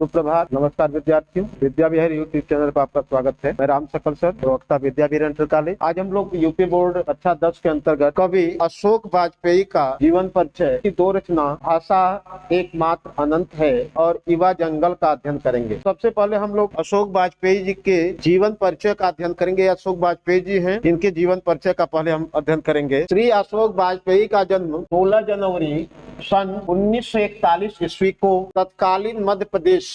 सुप्रभात, नमस्कार विद्यार्थियों। विद्या विहार यूट्यूब चैनल पर आपका स्वागत है। मैं राम सकल सर, प्रवक्ता विद्या विहार इंटर कॉलेज। आज हम लोग यूपी बोर्ड कक्षा 10 के अंतर्गत कवि अशोक वाजपेयी का जीवन परिचय की दो रचना भाषा एकमात्र अनंत है और युवा जंगल का अध्ययन करेंगे। सबसे पहले हम लोग अशोक वाजपेयी जी के जीवन परिचय का अध्ययन करेंगे। अशोक वाजपेयी जी हैं, इनके जीवन परिचय का पहले हम अध्ययन करेंगे। श्री अशोक वाजपेयी का जन्म 16 जनवरी सन 1941 ईस्वी को तत्कालीन मध्य प्रदेश,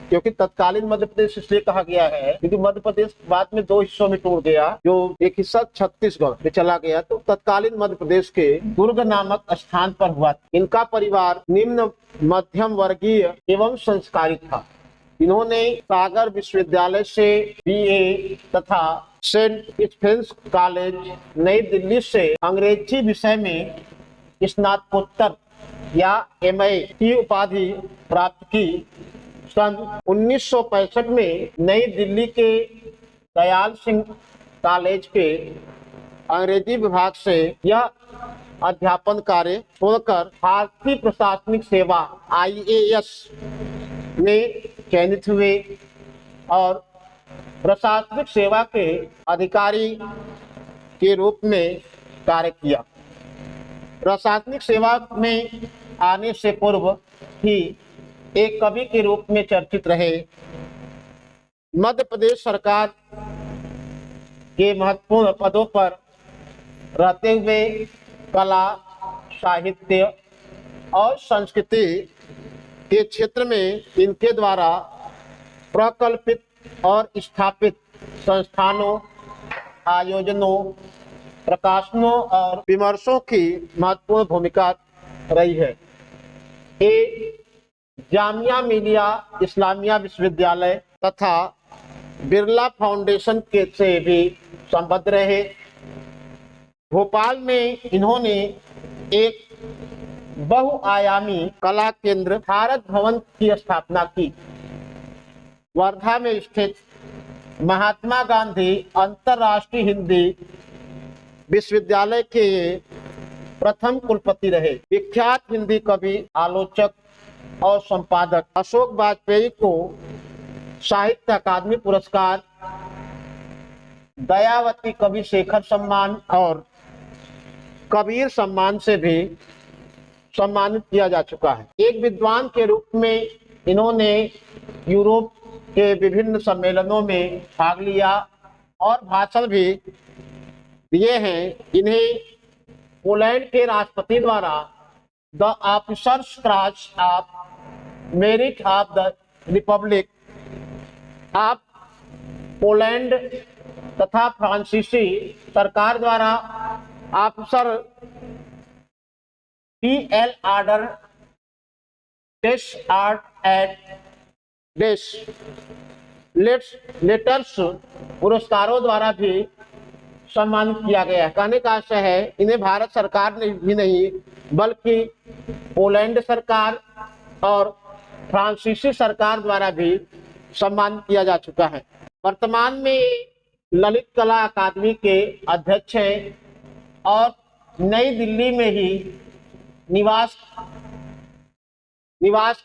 क्योंकि तत्कालीन मध्य प्रदेश इसलिए कहा गया है क्योंकि मध्य प्रदेश बाद में दो हिस्सों में टूट गया, जो एक हिस्सा छत्तीसगढ़ में चला गया, तो तत्कालीन मध्य प्रदेश के दुर्ग नामक स्थान पर हुआ। इनका परिवार निम्न मध्यम वर्गीय एवं संस्कारित था। इन्होंने सागर विश्वविद्यालय से बीए तथा सेंट स्टीफेंस कॉलेज नई दिल्ली से अंग्रेजी विषय में स्नातकोत्तर या एमए की उपाधि प्राप्त की। सन 1965 में नई दिल्ली के दयाल सिंह कॉलेज के अंग्रेजी विभाग से यह अध्यापन कार्य छोड़कर भारतीय प्रशासनिक सेवा IAS में चयनित हुए और प्रशासनिक सेवा के अधिकारी के रूप में कार्य किया। प्रशासनिक सेवा में आने से पूर्व ही एक कवि के रूप में चर्चित रहे। मध्य प्रदेश सरकार के महत्वपूर्ण पदों पर रहते हुए कला, साहित्य और संस्कृति के क्षेत्र में इनके द्वारा प्रकल्पित और स्थापित संस्थानों, आयोजनों, प्रकाशनों और विमर्शों की महत्वपूर्ण भूमिका रही है। ये जामिया मिलिया इस्लामिया विश्वविद्यालय तथा बिरला फाउंडेशन के से भी संबद्ध रहे। भोपाल में इन्होंने एक बहुआयामी कला केंद्र भारत भवन की स्थापना की। वर्धा में स्थित महात्मा गांधी अंतर्राष्ट्रीय हिंदी विश्वविद्यालय के प्रथम कुलपति रहे। विख्यात हिंदी कवि, आलोचक और संपादक अशोक वाजपेयी को साहित्य अकादमी पुरस्कार, दयावती कवि शेखर सम्मान और कबीर सम्मान से भी सम्मानित किया जा चुका है। एक विद्वान के रूप में इन्होंने यूरोप के विभिन्न सम्मेलनों में भाग लिया और भाषण भी दिए हैं। इन्हें पोलैंड के राष्ट्रपति द्वारा the officer's cross of merit of the republic of Poland तथा फ्रांसीसी सरकार द्वारा ऑफिसर PL ऑर्डर टेस्ट आर्ट एट लेटर्स पुरस्कारों द्वारा भी सम्मानित किया गया है। कहने का आशय है इन्हें भारत सरकार ने भी नहीं बल्कि पोलैंड सरकार और फ्रांसीसी सरकार द्वारा भी सम्मानित किया जा चुका है। वर्तमान में ललित कला अकादमी के अध्यक्ष हैं और नई दिल्ली में ही निवास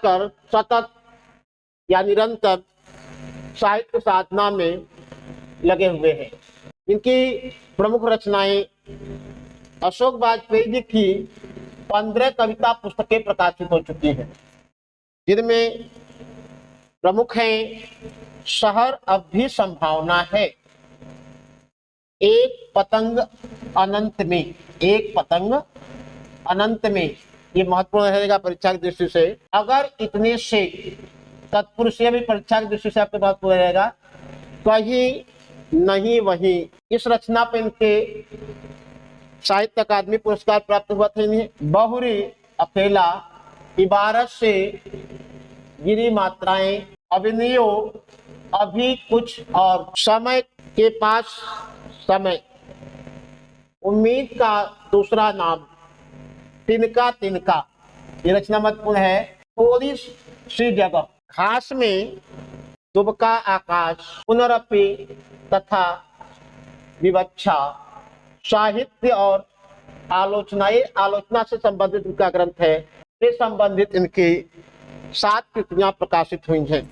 कर सतत या निरंतर साहित्य साधना में लगे हुए हैं। इनकी प्रमुख रचनाएं अशोक वाजपेयी जी की 15 कविता पुस्तकें प्रकाशित हो चुकी हैं, जिनमें प्रमुख हैं शहर अब भी संभावना है, एक पतंग अनंत में, एक पतंग अनंत में, ये महत्वपूर्ण रहेगा परीक्षा की दृष्टि से। अगर इतने से, तत्पुरुष भी परीक्षा की दृष्टि से आपके महत्वपूर्ण रहेगा। कहीं नहीं वहीं, इस रचना पर इनके साहित्य अकादमी पुरस्कार प्राप्त हुआ था। इन्हें बहुरी अकेला, इबारत से गिरी मात्राएं, अभिनयो, अभी कुछ और, समय के पास समय, उम्मीद का दूसरा नाम, तिनका तिनका, ये रचना महत्वपूर्ण है। थोड़ी सी जगह, घास में दुबका आकाश, पुनरपि तथा विवक्षा, साहित्य और आलोचना, ये आलोचना से संबंधित इनका ग्रंथ है। से संबंधित इनकी 7 कृतियां प्रकाशित हुई हैं,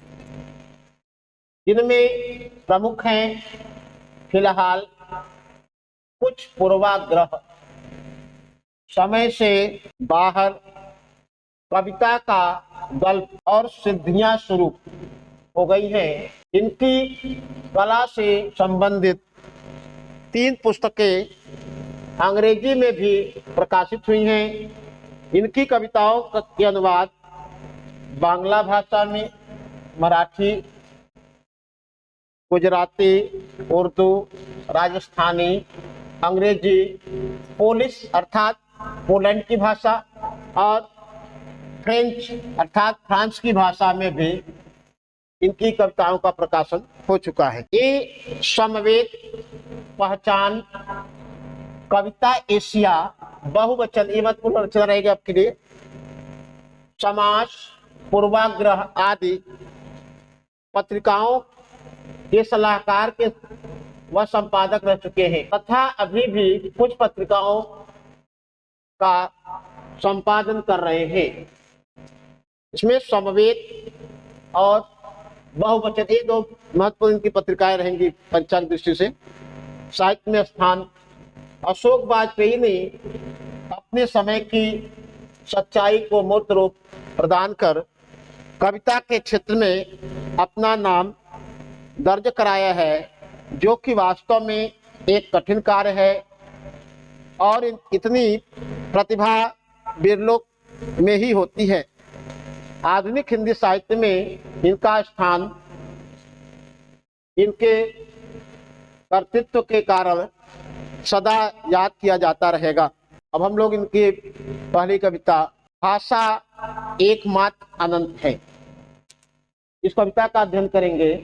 जिनमें प्रमुख हैं फिलहाल कुछ पूर्वाग्रह, समय से बाहर, कविता का गल्प और सिद्धियां शुरू हो गई हैं। इनकी कला से संबंधित 3 पुस्तकें अंग्रेजी में भी प्रकाशित हुई हैं। इनकी कविताओं के अनुवाद बांग्ला भाषा में, मराठी, गुजराती, उर्दू, राजस्थानी, अंग्रेजी, पोलिश अर्थात पोलैंड की भाषा और फ्रेंच अर्थात फ्रांस की भाषा में भी इनकी कविताओं का प्रकाशन हो चुका है। ये समवेत, पहचान, कविता एशिया, बहुवचन, ये मत रचना रहेगी आपके लिए, समास, पूर्वाग्रह आदि पत्रिकाओं के सलाहकार के वह संपादक रह चुके हैं तथा अभी भी कुछ पत्रिकाओं का संपादन कर रहे हैं। इसमें समवेत और बहुवचन, ये 2 महत्वपूर्ण इनकी पत्रिकाएं रहेंगी पंचांग दृष्टि से। साहित्य में स्थान, अशोक वाजपेयी ने अपने समय की सच्चाई को मूर्त रूप प्रदान कर कविता के क्षेत्र में अपना नाम दर्ज कराया है, जो कि वास्तव में एक कठिन कार्य है और इतनी प्रतिभा बिरलों में ही होती है। आधुनिक हिंदी साहित्य में इनका स्थान इनके कर्तृत्व के कारण सदा याद किया जाता रहेगा। अब हम लोग इनकी पहली कविता भाषा एकमात्र अनंत है, इस कविता का अध्ययन करेंगे।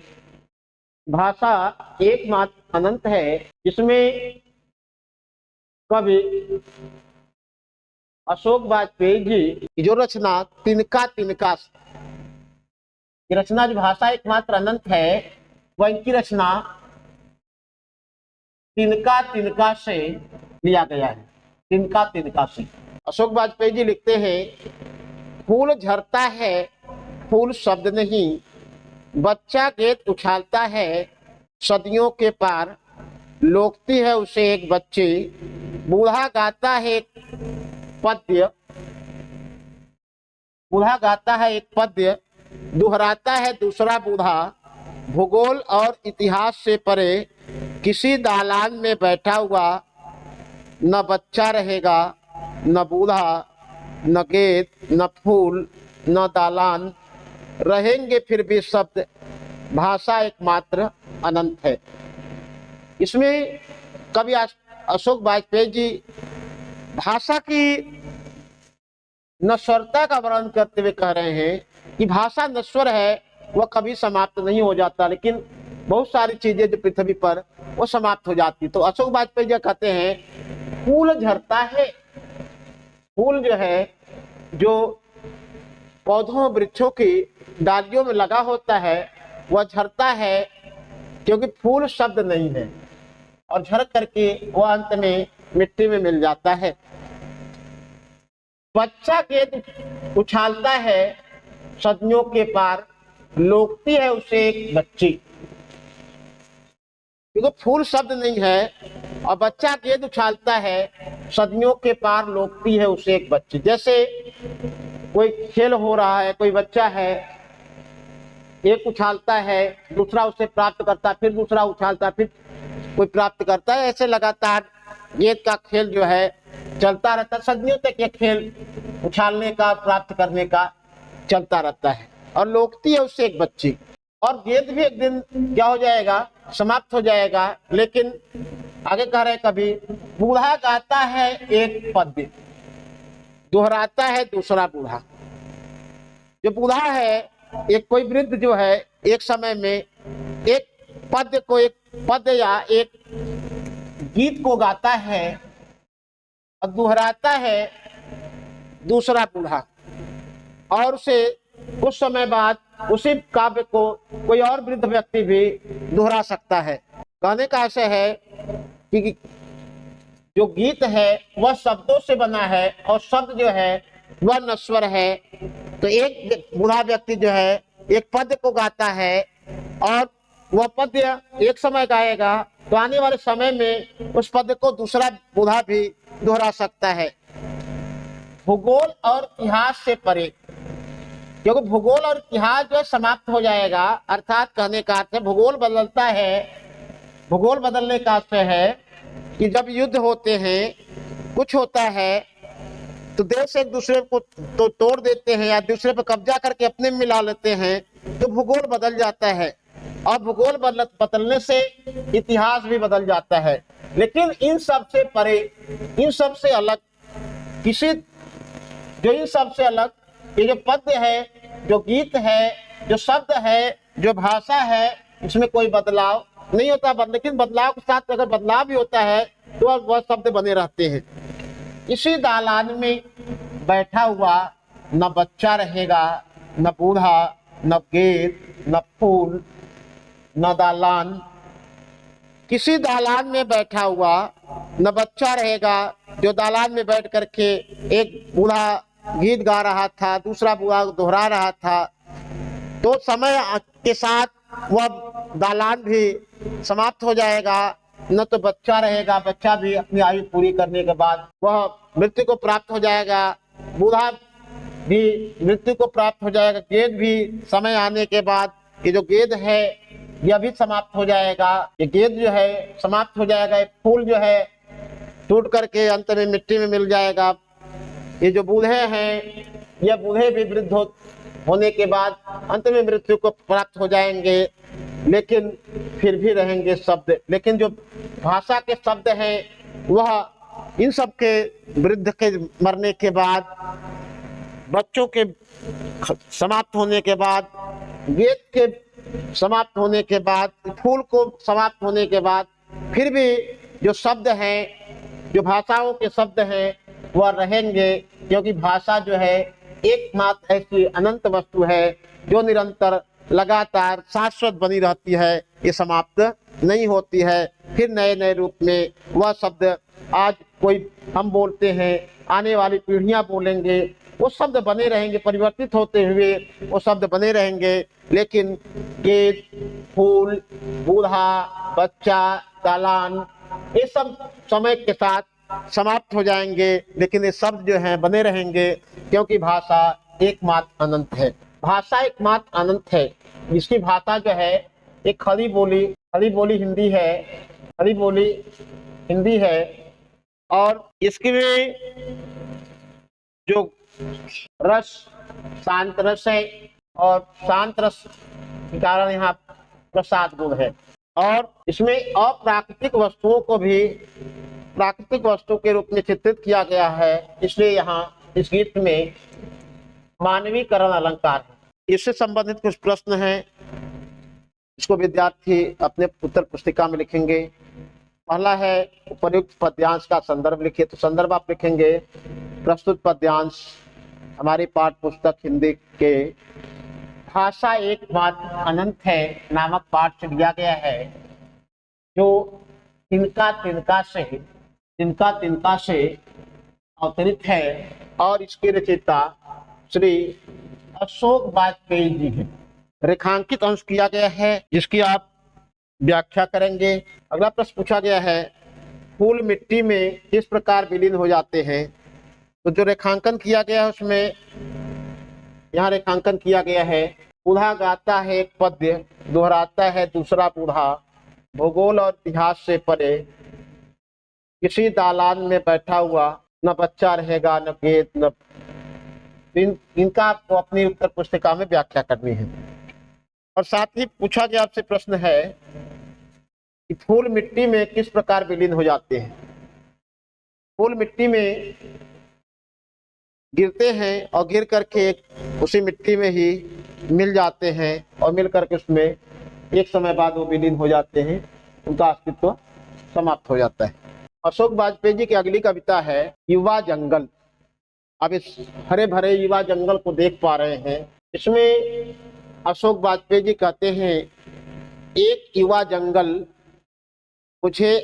भाषा एकमात्र अनंत है, जिसमें कवि अशोक वाजपेयी जी की जो रचना तिनका तिनका, ये रचना जो भाषा एकमात्र अनंत है, वह इनकी रचना तिनका तिनका से लिया गया है। तिनका तिनका से अशोक वाजपेयी जी लिखते हैं, फूल झरता है, फूल शब्द नहीं, बच्चा गेंद उछालता है, सदियों के पार, लोकती है उसे एक बच्ची, बूढ़ा गाता है पद्य, बूढ़ा गाता है एक पद्य, दोहराता है दूसरा बूढ़ा, भूगोल और इतिहास से परे किसी दालान में बैठा हुआ, न बच्चा रहेगा, न बूढ़ा, न गेंद, न फूल, न दालान, रहेंगे फिर भी शब्द, भाषा एकमात्र अनंत है। इसमें कवि अशोक वाजपेयी जी भाषा की नश्वरता का वर्णन करते हुए कह रहे हैं कि भाषा नश्वर है, वह कभी समाप्त नहीं हो जाता, लेकिन बहुत सारी चीजें जो पृथ्वी पर वो समाप्त हो जाती। तो अशोक वाजपेयी जी कहते हैं, फूल झरता है, फूल जो है, जो पौधों वृक्षों की डालियों में लगा होता है, वह झरता है क्योंकि फूल शब्द नहीं है और झड़ करके वह अंत में मिट्टी में मिल जाता है। बच्चा गेंद उछालता है, सदियों के पार, लोकती है उसे एक बच्ची, क्योंकि फूल शब्द नहीं है और बच्चा गेंद उछालता है, सदियों के पार, लोकती है उसे एक बच्ची। जैसे कोई खेल हो रहा है, कोई बच्चा है, एक उछालता है, दूसरा उसे प्राप्त करता है, फिर दूसरा उछालता है, फिर कोई प्राप्त करता है, ऐसे लगातार गेंद का खेल जो है चलता रहता है। सदियों तक ये खेल उछालने का, प्राप्त करने का चलता रहता है और लोकती है उससे एक बच्ची। और गेंद भी एक दिन क्या हो जाएगा, समाप्त हो जाएगा। लेकिन आगे कह रहे कभी, बूढ़ा गाता है एक पद्य, दोहराता है दूसरा बूढ़ा। जो बूढ़ा है, एक कोई वृद्ध जो है, एक समय में एक पद्य को, एक पद्य या एक गीत को गाता है और दोहराता है दूसरा बूढ़ा, और उसे कुछ समय बाद उसी काव्य को कोई और वृद्ध व्यक्ति भी दोहरा सकता है। कहने का आशय है कि जो गीत है वह शब्दों से बना है और शब्द जो है वह नश्वर है, तो एक बूढ़ा व्यक्ति जो है एक पद्य को गाता है और वह पद्य एक समय गाएगा तो आने वाले समय में उस पद्य को दूसरा बूढ़ा भी दोहरा सकता है। भूगोल और इतिहास से परे, क्योंकि भूगोल और इतिहास जो समाप्त हो जाएगा, अर्थात कहने का अर्थ है भूगोल बदलता है। भूगोल बदलने का अर्थ है कि जब युद्ध होते हैं, कुछ होता है तो देश एक दूसरे को तो तोड़ देते हैं या दूसरे पर कब्जा करके अपने में मिला लेते हैं, तो भूगोल बदल जाता है और भूगोल बदलने से इतिहास भी बदल जाता है। लेकिन इन सब से परे, इन सब से अलग इन सब से अलग ये जो पद्य है, जो गीत है, जो शब्द है, जो भाषा है, इसमें कोई बदलाव नहीं होता। लेकिन बदलाव के साथ अगर बदलाव भी होता है तो वह शब्द बने रहते हैं। इसी दालान में बैठा हुआ न बच्चा रहेगा, न बूढ़ा, न गेट, न फूल, न दालान। किसी दालान में बैठा हुआ न बच्चा रहेगा, जो दालान में बैठ करके एक बूढ़ा गीत गा रहा था, दूसरा बूढ़ा दोहरा रहा था, तो समय के साथ वह दालान भी समाप्त हो जाएगा। न तो बच्चा रहेगा, बच्चा भी अपनी आयु पूरी करने के बाद वह मृत्यु को प्राप्त हो जाएगा, बूढ़ा भी मृत्यु को प्राप्त हो जाएगा, गेद भी समय आने के बाद, ये जो गेद है यह भी समाप्त हो जाएगा। ये गेद जो है समाप्त हो जाएगा, ये फूल जो है टूट करके अंत में मिट्टी में मिल जाएगा। ये जो बूढ़े हैं, ये बूढ़े भी वृद्ध होने के बाद अंत में मृत्यु को प्राप्त हो जाएंगे, लेकिन फिर भी रहेंगे शब्द। लेकिन जो भाषा के शब्द हैं वह इन सब के वृद्ध के मरने के बाद, बच्चों के समाप्त होने के बाद, गेद के समाप्त होने के बाद, फूल को समाप्त होने के बाद, फिर भी जो शब्द हैं, जो भाषाओं के शब्द हैं वह रहेंगे। क्योंकि भाषा जो है एकमात्र ऐसी अनंत वस्तु है जो निरंतर लगातार शाश्वत बनी रहती है, ये समाप्त नहीं होती है। फिर नए नए रूप में वह शब्द आज कोई हम बोलते हैं, आने वाली पीढ़ियां बोलेंगे, वो शब्द बने रहेंगे, परिवर्तित होते हुए वो शब्द बने रहेंगे। लेकिन गेट, फूल, बूढ़ा, बच्चा, दालान, ये सब समय के साथ समाप्त हो जाएंगे, लेकिन ये शब्द जो हैं बने रहेंगे, क्योंकि भाषा एकमात्र अनंत है। भाषा एकमात्र अनंत है। इसकी भाषा जो है एक खड़ी बोली हिंदी है, खड़ी बोली हिंदी है, और इसके में जो रस शांत रस है, और शांत रस के कारण यहाँ प्रसाद गुण है। और इसमें अप्राकृतिक वस्तुओं को भी प्राकृतिक वस्तु के रूप में चित्रित किया गया है, इसलिए यहाँ इस गीत में मानवीकरण अलंकार है। इससे संबंधित कुछ प्रश्न हैं, इसको विद्यार्थी अपने उत्तर पुस्तिका में लिखेंगे। पहला है उपर्युक्त पद्यांश का संदर्भ लिखिए, तो संदर्भ आप लिखेंगे प्रस्तुत पद्यांश हमारी पाठ्य पुस्तक हिंदी के भाषा एकमात्र अनंत है नामक पाठ से लिया गया है, जो तिनका तिनका से अवतरित है, और इसके रचयिता श्री अशोक वाजपेयी जी हैं। रेखांकित अंश किया गया है, जिसकी आप व्याख्या करेंगे। अगला प्रश्न पूछा गया है, फूल मिट्टी में किस प्रकार विलीन हो जाते हैं। तो जो रेखांकन किया गया है उसमें यहाँ रेखांकन किया गया है, बूढ़ा गाता है एक पद्य, दोहराता है दूसरा बूढ़ा, भूगोल और इतिहास से परे, किसी दालान में बैठा हुआ, न बच्चा रहेगा, न गेट, न इनका आपको अपनी उत्तर पुस्तिका में व्याख्या करनी है। और साथ ही पूछा गया आपसे प्रश्न है कि फूल मिट्टी में किस प्रकार विलीन हो जाते हैं। फूल मिट्टी में गिरते हैं और गिर करके उसी मिट्टी में ही मिल जाते हैं, और मिल करके उसमें एक समय बाद वो विलीन हो जाते हैं, उनका अस्तित्व समाप्त हो जाता है। अशोक वाजपेयी जी की अगली कविता है युवा जंगल। अब इस हरे भरे युवा जंगल को देख पा रहे हैं, इसमें अशोक वाजपेयी जी कहते हैं, एक युवा जंगल मुझे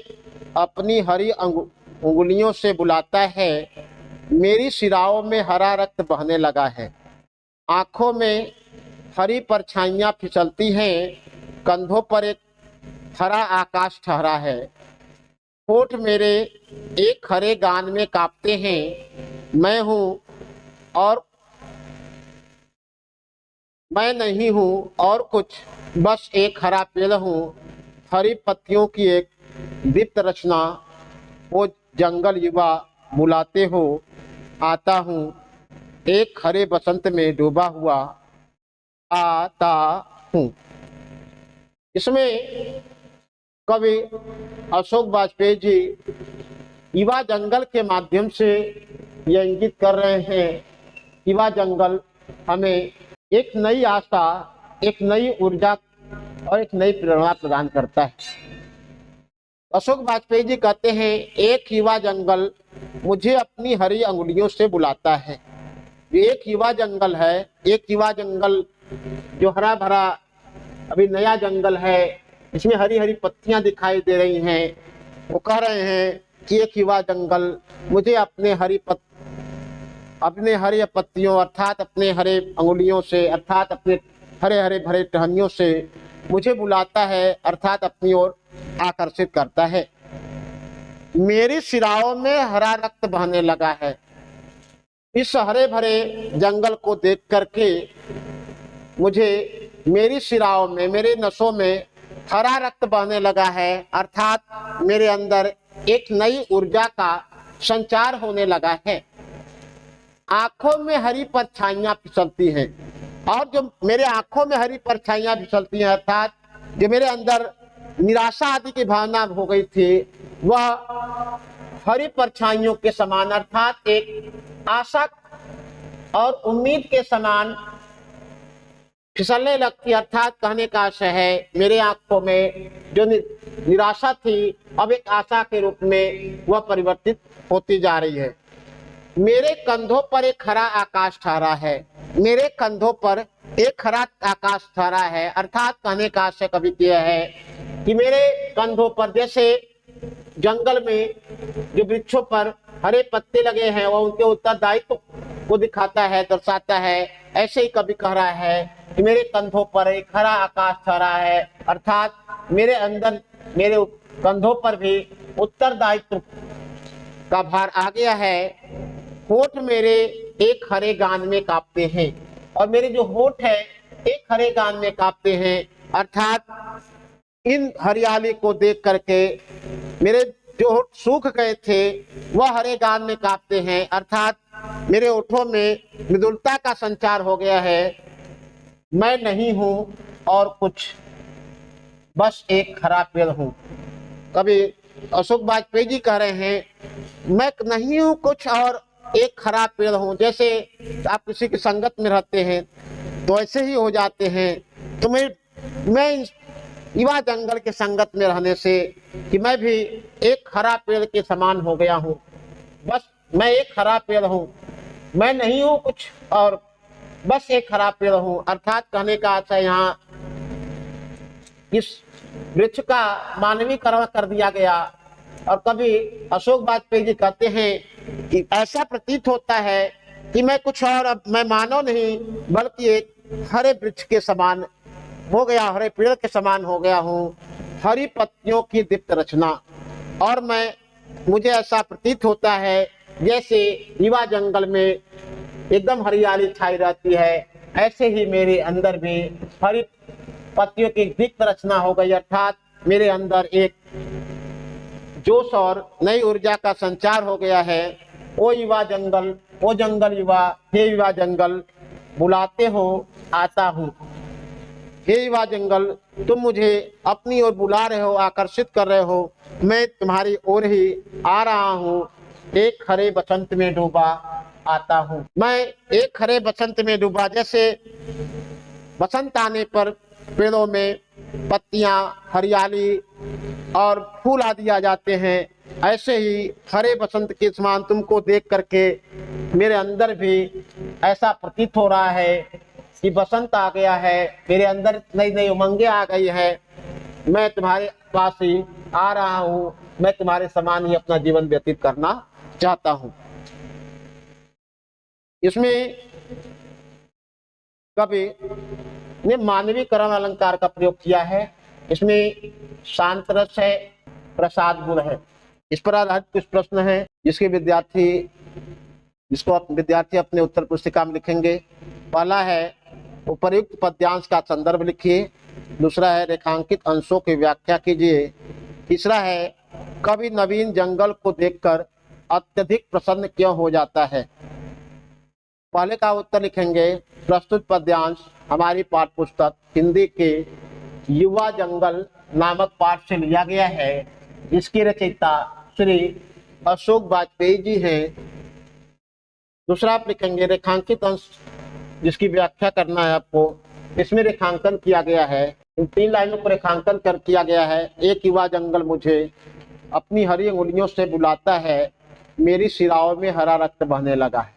अपनी हरी उंगलियों से बुलाता है, मेरी शिराओं में हरा रक्त बहने लगा है। आंखों में हरी परछाइयां फिसलती हैं, कंधों पर एक हरा आकाश ठहरा है। होठ मेरे एक हरे गान में कांपते हैं, मैं हूँ और मैं नहीं हूँ और कुछ, बस एक हरा पेड़ हूँ, हरी पत्तियों की एक दीप्त रचना। वो जंगल युवा बुलाते हो, आता हूँ, एक हरे बसंत में डूबा हुआ आता हूँ। इसमें कवि अशोक वाजपेयी जी युवा जंगल के माध्यम से यह इंगित कर रहे हैं, युवा जंगल हमें एक नई आशा, एक नई ऊर्जा और एक नई प्रेरणा प्रदान करता है। अशोक वाजपेयी जी कहते हैं, एक युवा जंगल मुझे अपनी हरी अंगुलियों से बुलाता है। एक युवा जंगल है, एक युवा जंगल जो हरा भरा अभी नया जंगल है, इसमें हरी हरी पत्तियां दिखाई दे रही हैं। वो कह रहे हैं कि एक युवा जंगल मुझे अपने हरे पत्तियों अर्थात अपने हरे अंगुलियों से, अर्थात अपने हरे हरे भरे टहनियों से मुझे बुलाता है, अर्थात अपनी ओर आकर्षित करता है। मेरी शिराओं में हरा रक्त बहने लगा है। इस हरे भरे जंगल को देख करके मुझे मेरी शिराओं में, मेरे नसों में हरा रक्त बहने लगा है, अर्थात मेरे अंदर एक नई ऊर्जा का संचार होने लगा है। आंखों में हरी परछाइयां फिसलती हैं, और जो मेरे आंखों में हरी परछाइयां फिसलती हैं, अर्थात जो मेरे अंदर निराशा आदि की भावना हो गई थी, वह हरी परछाइयों के समान, अर्थात एक आशा और उम्मीद के समान फिसलने लगती। अर्थात कहने का आशय है, मेरे आंखों में जो निराशा थी अब एक आशा के रूप में वह परिवर्तित होती जा रही है। मेरे कंधों पर एक हरा आकाश ठहरा है। मेरे कंधों पर एक हरा आकाश ठहरा है, अर्थात कहने का आशय कवि किया है कि मेरे कंधों पर, जैसे जंगल में जो वृक्षों पर हरे पत्ते लगे हैं वह उनके उत्तरदायित्व को दिखाता है, दर्शाता है, ऐसे ही कवि कह रहा है कि मेरे कंधों पर एक हरा आकाश ठहरा है, अर्थात मेरे अंदर, मेरे कंधों पर भी उत्तरदायित्व का भार आ गया है। होठ मेरे एक हरे गान में कांपते हैं, और मेरे जो होठ है एक हरे गान में कांपते हैं, अर्थात इन हरियाली को देख करके मेरे जो होठ सूख गए थे वह हरे गान में कांपते हैं, अर्थात मेरे होठों में मृदुलता का संचार हो गया है। मैं नहीं हूं और कुछ, बस एक हरा पेड़ हूं। कभी अशोक वाजपेयी जी कह रहे हैं, मैं नहीं हूं कुछ और एक हरा पेड़ हूं। जैसे आप किसी की संगत में रहते हैं तो ऐसे ही हो जाते हैं। तो मैं युवा जंगल के संगत में रहने से कि मैं भी एक हरा पेड़ के समान हो गया हूं। बस मैं एक हरा पेड़ हूं, मैं नहीं हूं कुछ और बस एक हरा पेड़ हूं। अर्थात कहने का आशय यहाँ इस वृक्ष का मानवीकरण कर दिया गया। और कभी अशोक वाजपेयी जी कहते हैं कि ऐसा प्रतीत होता है कि मैं कुछ और, अब मैं मानव नहीं बल्कि एक हरे वृक्ष के समान हो गया, हरे पेड़ के समान हो गया हूँ, हरी पत्तियों की दीप्त रचना। और मुझे ऐसा प्रतीत होता है जैसे युवा जंगल में एकदम हरियाली छाई रहती है, ऐसे ही मेरे अंदर भी हरी पत्तियों की दीप्त रचना हो गई, अर्थात मेरे अंदर एक जोश और नई ऊर्जा का संचार हो गया है। ओ युवा जंगल, ओ जंगल युवा, हे युवा जंगल बुलाते हो, आता हूँ। हे युवा जंगल, तुम मुझे अपनी ओर बुला रहे हो, आकर्षित कर रहे हो, मैं तुम्हारी ओर ही आ रहा हूँ, एक हरे बसंत में डूबा आता हूँ। मैं एक हरे बसंत में डूबा, जैसे बसंत आने पर पेड़ों में पत्तियां, हरियाली और फूल आदि आ जाते हैं, ऐसे ही हरे बसंत के समान तुमको देख करके मेरे अंदर भी ऐसा प्रतीत हो रहा है कि बसंत आ गया है, मेरे अंदर नई नई उमंगें आ गई है, मैं तुम्हारे पास ही आ रहा हूँ, मैं तुम्हारे समान ही अपना जीवन व्यतीत करना चाहता हूँ। इसमें कवि ने मानवीकरण अलंकार का प्रयोग किया है। इसमें शांत रस है, प्रसाद गुण है। इस पर आधारित कुछ प्रश्न है जिसको विद्यार्थी अपने उत्तर पुस्तिका में लिखेंगे। पहला है उपर्युक्त पद्यांश का संदर्भ लिखिए। दूसरा है रेखांकित अंशों की व्याख्या कीजिए। तीसरा है कवि नवीन जंगल को देखकर अत्यधिक प्रसन्न क्यों हो जाता है। पहले का उत्तर लिखेंगे, प्रस्तुत पद्यांश हमारी पाठ्य पुस्तक हिंदी के युवा जंगल नामक पाठ से लिया गया है, जिसकी रचयिता श्री अशोक वाजपेयी जी हैं। दूसरा आप लिखेंगे रेखांकित अंश, जिसकी व्याख्या करना है आपको। इसमें रेखांकन किया गया है, इन 3 लाइनों को रेखांकन कर किया गया है। एक युवा जंगल मुझे अपनी हरी अंगुलियों से बुलाता है, मेरी शिराओं में हरा रक्त बहने लगा है।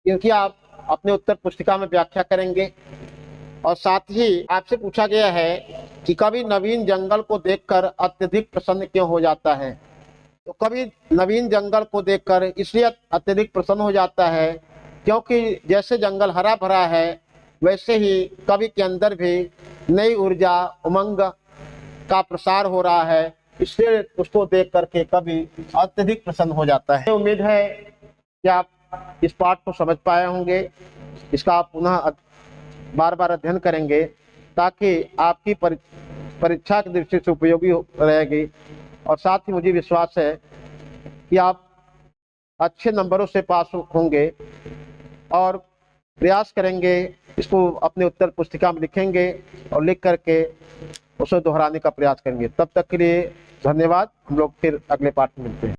क्योंकि आप अपने उत्तर पुस्तिका में व्याख्या करेंगे। और साथ ही आपसे पूछा गया है कि कवि नवीन जंगल को देखकर अत्यधिक प्रसन्न क्यों हो जाता है। तो कवि नवीन जंगल को देखकर इसलिए अत्यधिक प्रसन्न हो जाता है क्योंकि जैसे जंगल हरा भरा है, वैसे ही कवि के अंदर भी नई ऊर्जा, उमंग का प्रसार हो रहा है। इसलिए उसको देख करके कवि अत्यधिक प्रसन्न हो जाता है। उम्मीद है कि आप इस पाठ को समझ पाए होंगे। इसका आप पुनः बार बार अध्ययन करेंगे ताकि आपकी परीक्षा की दृष्टि से उपयोगी रहेगी। और साथ ही मुझे विश्वास है कि आप अच्छे नंबरों से पास होंगे और प्रयास करेंगे। इसको अपने उत्तर पुस्तिका में लिखेंगे और लिख करके उसे दोहराने का प्रयास करेंगे। तब तक के लिए धन्यवाद। हम लोग फिर अगले पाठ में मिलते हैं।